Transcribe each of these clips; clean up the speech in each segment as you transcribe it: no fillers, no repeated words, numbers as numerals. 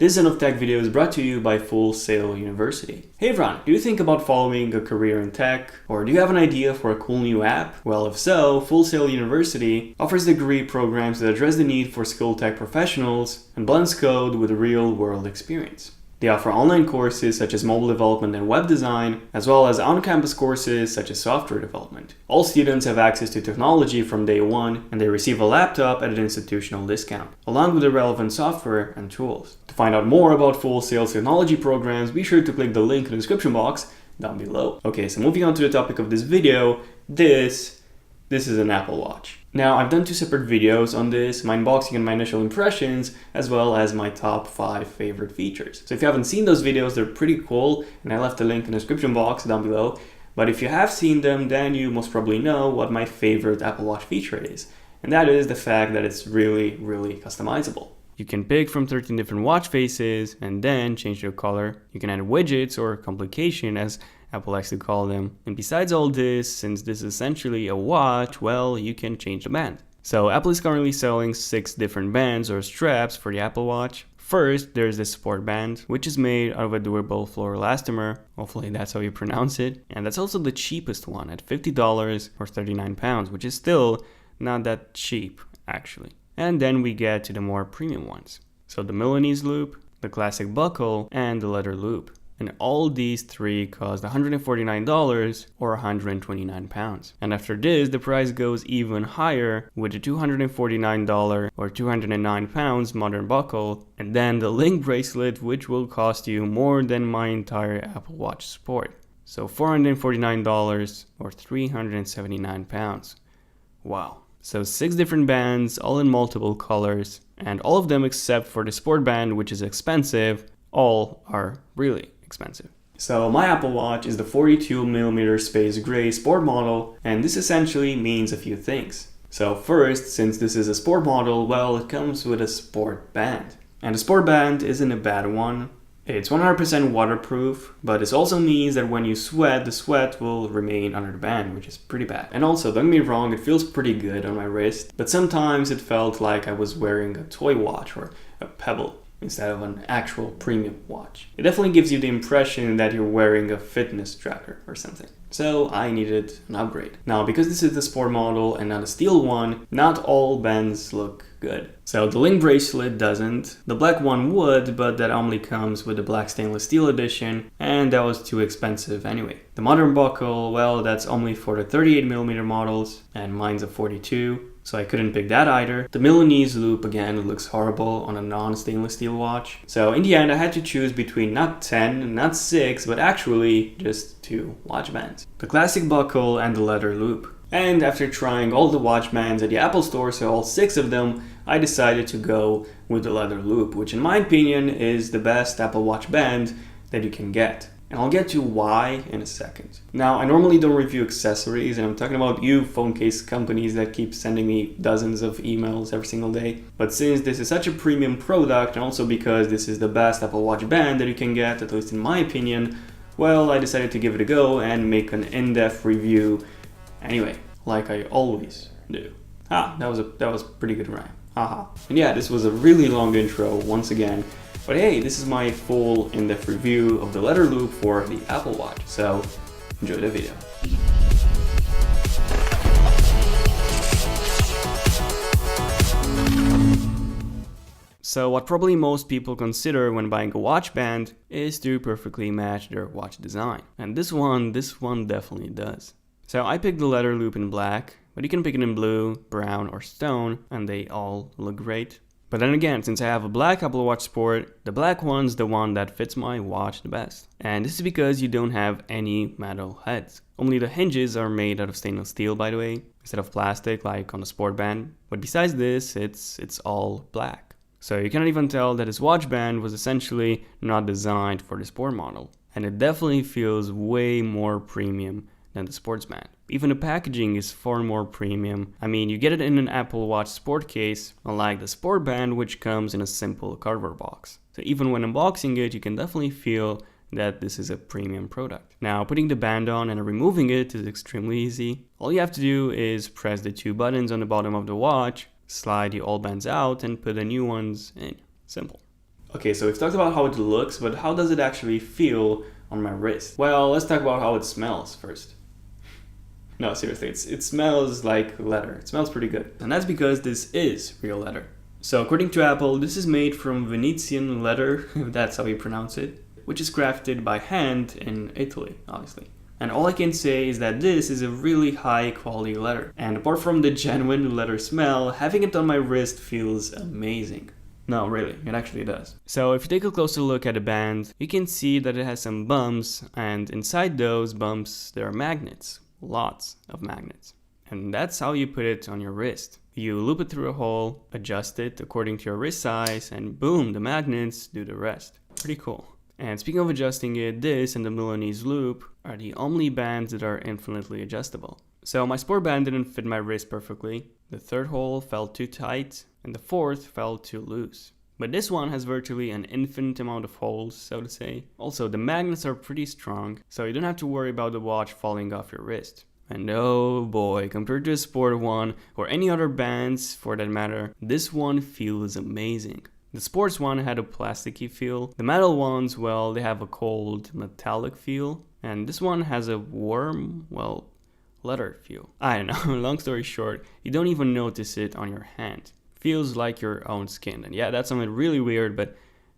This Zen of Tech video is brought to you by Full Sail University. Hey everyone, do you think about following a career in tech? Or do you have an idea for a cool new app? Well, if so, Full Sail University offers degree programs that address the need for skilled tech professionals and blends code with real-world experience. They offer online courses such as mobile development and web design, as well as on-campus courses such as software development. All students have access to technology from day one, and they receive a laptop at an institutional discount, along with the relevant software and tools. To find out more about Full Sail's technology programs, be sure to click the link in the description box down below. Okay, so moving on to the topic of this video, this is an Apple Watch. Now, I've done two separate videos on this, my unboxing and my initial impressions, as well as my top 5 favorite features. So if you haven't seen those videos, they're pretty cool, and I left the link in the description box down below. But if you have seen them, then you most probably know what my favorite Apple Watch feature is. And that is the fact that it's really customizable. You can pick from 13 different watch faces and then change their color. You can add widgets or complication, as Apple likes to call them. And besides all this, since this is essentially a watch, well, you can change the band. So Apple is currently selling 6 different bands or straps for the Apple Watch. First, there's the sport band, which is made out of a durable fluoroelastomer. Hopefully that's how you pronounce it. And that's also the cheapest one at $50 or 39 pounds, which is still not that cheap, actually. And then we get to the more premium ones. So the Milanese loop, the classic buckle, and the leather loop. And all these 3 cost $149 or 129 pounds. And after this, the price goes even higher with the $249 or 209 pounds modern buckle, and then the link bracelet, which will cost you more than my entire Apple Watch Sport. So $449 or 379 pounds. Wow. So 6 different bands, all in multiple colors, and all of them except for the sport band, which is expensive, all are really expensive. So my Apple Watch is the 42mm space gray sport model, and this essentially means a few things. So first, since this is a sport model, well, it comes with a sport band. And the sport band isn't a bad one. It's 100% waterproof, but this also means that when you sweat, the sweat will remain under the band, which is pretty bad. And also, don't get me wrong, it feels pretty good on my wrist, but sometimes it felt like I was wearing a toy watch or a Pebble instead of an actual premium watch. It definitely gives you the impression that you're wearing a fitness tracker or something. So I needed an upgrade. Now, because this is the sport model and not a steel one, not all bands look good. So the link bracelet doesn't. The black one would, but that only comes with the black stainless steel edition, and that was too expensive anyway. The modern buckle, well, that's only for the 38mm models, and mine's a 42. So I couldn't pick that either. The Milanese loop, again, looks horrible on a non-stainless steel watch. So in the end, I had to choose between not 10, not 6, but actually just 2 watch bands. The classic buckle and the leather loop. And after trying all the watch bands at the Apple Store, so all 6 of them, I decided to go with the leather loop, which in my opinion is the best Apple Watch band that you can get. And I'll get to why in a second. Now, I normally don't review accessories, and I'm talking about you phone case companies that keep sending me dozens of emails every single day. But since this is such a premium product, and also because this is the best Apple Watch band that you can get, at least in my opinion, well, I decided to give it a go and make an in-depth review anyway, like I always do. That was pretty good rhyme. Haha. And yeah, this was a really long intro once again. But hey, this is my full in-depth review of the leather loop for the Apple Watch, so enjoy the video. So what probably most people consider when buying a watch band is to perfectly match their watch design. And this one definitely does. So I picked the leather loop in black, but you can pick it in blue, brown, or stone, and they all look great. But then again, since I have a black Apple Watch Sport, the black one's the one that fits my watch the best. And this is because you don't have any metal heads. Only the hinges are made out of stainless steel, by the way, instead of plastic like on the sport band. But besides this, it's all black. So you cannot even tell that this watch band was essentially not designed for the sport model. And it definitely feels way more premium than the sports band. Even the packaging is far more premium. I mean, you get it in an Apple Watch Sport case, unlike the sport band, which comes in a simple cardboard box. So even when unboxing it, you can definitely feel that this is a premium product. Now, putting the band on and removing it is extremely easy. All you have to do is press the 2 buttons on the bottom of the watch, slide the old bands out, and put the new ones in. Simple. Okay, so we've talked about how it looks, but how does it actually feel on my wrist? Well, let's talk about how it smells first. No, seriously, it smells like leather. It smells pretty good. And that's because this is real leather. So according to Apple, this is made from Venetian leather, if that's how you pronounce it, which is crafted by hand in Italy, obviously. And all I can say is that this is a really high quality leather. And apart from the genuine leather smell, having it on my wrist feels amazing. No, really, it actually does. So if you take a closer look at the band, you can see that it has some bumps, and inside those bumps there are magnets. Lots of magnets. And that's how you put it on your wrist. You loop it through a hole, adjust it according to your wrist size, and boom, the magnets do the rest. Pretty cool. And speaking of adjusting it, this and the Milanese loop are the only bands that are infinitely adjustable. So my sport band didn't fit my wrist perfectly, the third hole felt too tight, and the fourth felt too loose. But this one has virtually an infinite amount of holes, so to say. Also, the magnets are pretty strong, so you don't have to worry about the watch falling off your wrist. And oh boy, compared to a sport one, or any other bands for that matter, this one feels amazing. The sports one had a plasticky feel. The metal ones, well, they have a cold metallic feel. And this one has a warm, well, leather feel. I don't know, long story short, you don't even notice it on your hand. Feels like your own skin. And yeah, that's something really weird, but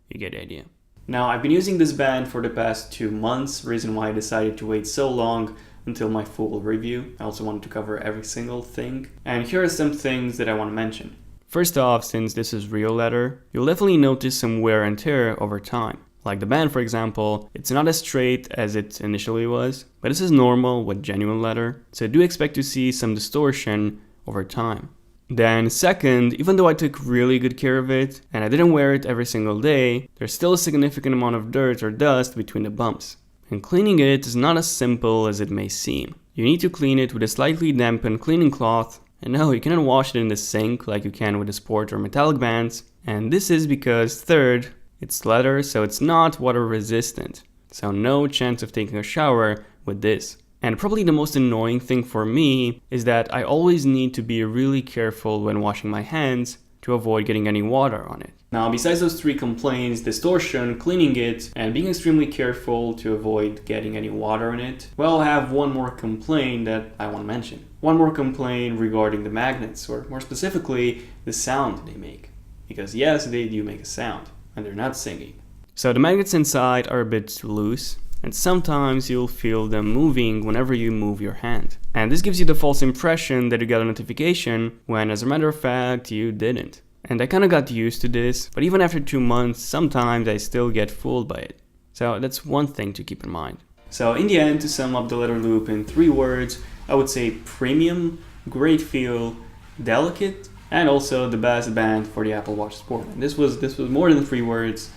you get the idea. Now, I've been using this band for the past 2 months, reason why I decided to wait so long until my full review. I also wanted to cover every single thing. And here are some things that I want to mention. First off, since this is real leather, you'll definitely notice some wear and tear over time. Like the band, for example, it's not as straight as it initially was, but this is normal with genuine leather, so do expect to see some distortion over time. Then second, even though I took really good care of it, and I didn't wear it every single day, there's still a significant amount of dirt or dust between the bumps. And cleaning it is not as simple as it may seem. You need to clean it with a slightly dampened cleaning cloth. And no, you cannot wash it in the sink like you can with the sport or metallic bands. And this is because, third, it's leather, so it's not water resistant. So no chance of taking a shower with this. And probably the most annoying thing for me is that I always need to be really careful when washing my hands to avoid getting any water on it. Now, besides those 3 complaints, distortion, cleaning it, and being extremely careful to avoid getting any water in it, well, I have one more complaint that I want to mention. One more complaint regarding the magnets, or more specifically, the sound they make. Because yes, they do make a sound, and they're not singing. So the magnets inside are a bit loose, and sometimes you'll feel them moving whenever you move your hand. And this gives you the false impression that you got a notification, when as a matter of fact, you didn't. And I kinda got used to this, but even after 2 months, sometimes I still get fooled by it. So that's one thing to keep in mind. So in the end, to sum up the leather loop in 3 words, I would say premium, great feel, delicate, and also the best band for the Apple Watch Sport. And this was more than 3 words,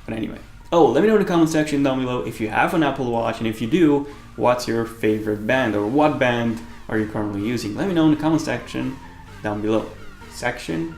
but anyway. Oh, let me know in the comment section down below if you have an Apple Watch, and if you do, what's your favorite band, or what band are you currently using? Let me know in the comment section down below. Section.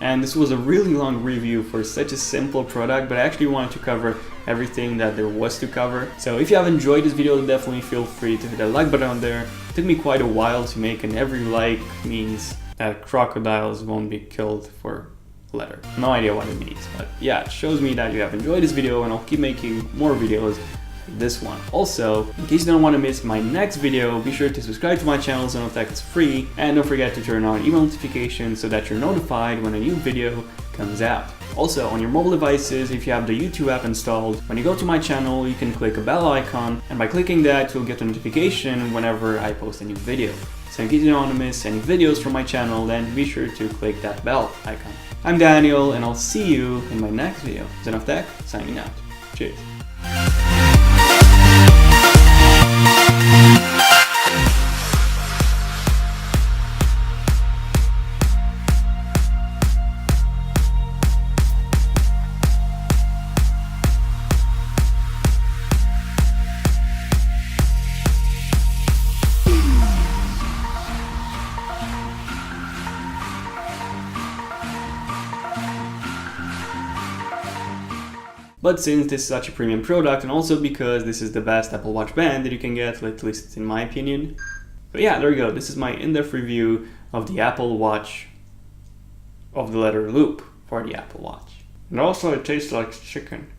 And this was a really long review for such a simple product, but I actually wanted to cover everything that there was to cover. So if you have enjoyed this video, definitely feel free to hit that like button on there. It took me quite a while to make, and every like means that crocodiles won't be killed for leather. No idea what it means, but yeah, it shows me that you have enjoyed this video, and I'll keep making more videos like this one. Also, in case you don't want to miss my next video, be sure to subscribe to my channel, Zone of Tech is free, and don't forget to turn on email notifications so that you're notified when a new video comes out. Also, on your mobile devices, if you have the YouTube app installed, when you go to my channel, you can click a bell icon, and by clicking that, you'll get a notification whenever I post a new video. So in case you don't want to miss any videos from my channel, then be sure to click that bell icon. I'm Daniel, and I'll see you in my next video. Zone of Tech, signing out. Cheers. But since this is such a premium product, and also because this is the best Apple Watch band that you can get, at least in my opinion. But yeah, there you go. This is my in-depth review of the Apple Watch, of the leather loop for the Apple Watch. And also it tastes like chicken.